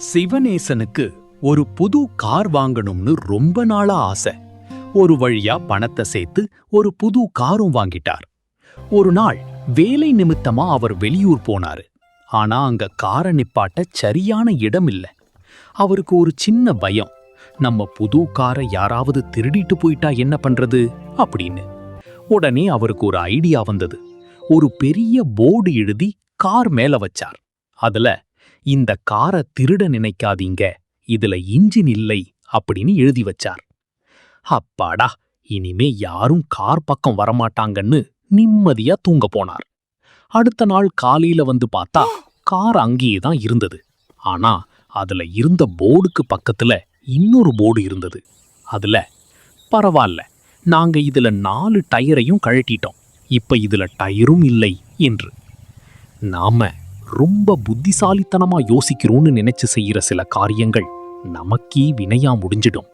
சிவநேசனுக்கு ஒரு புது கார் வாங்கணும்னு ரொம்ப நாளா ஆசை. ஒரு வழியா பணத்தை சேர்த்து ஒரு புது காரும் வாங்கிட்டார். ஒரு நாள் வேலை நிமித்தமா அவர் வெளியூர் போனாரு. ஆனா அங்க காரை நிப்பாட்ட சரியான இடம் இல்ல. அவருக்கு ஒரு சின்ன பயம், நம்ம புது காரை யாராவது திருடிட்டு போயிட்டா என்ன பண்றது அப்படின்னு. உடனே அவருக்கு ஒரு ஐடியா வந்தது. ஒரு பெரிய போர்டு எழுதி கார் மேல வச்சார். அதுல, இந்த காரை திருட நினைக்காதீங்க, இதுல இன்ஜின் இல்லை அப்படின்னு எழுதி வச்சார். அப்பாடா, இனிமே யாரும் கார் பக்கம் வரமாட்டாங்கன்னு நிம்மதியா தூங்க போனார். அடுத்த நாள் காலையில வந்து பார்த்தா கார் அங்கேயே தான் இருந்தது. ஆனா அதுல இருந்த போர்டுக்கு பக்கத்துல இன்னொரு போர்டு இருந்தது. அதுல, பரவாயில்ல, நாங்க இதுல 4 டயரையும் கழட்டிட்டோம், இப்ப இதுல டயரும் இல்லை என்று. நாம ரொம்ப புத்திசாலித்தனமா யோசிக்கிறோம்னு நினைச்சு செய்யற சில காரியங்கள் நமக்கே வினையா முடிஞ்சிடும்.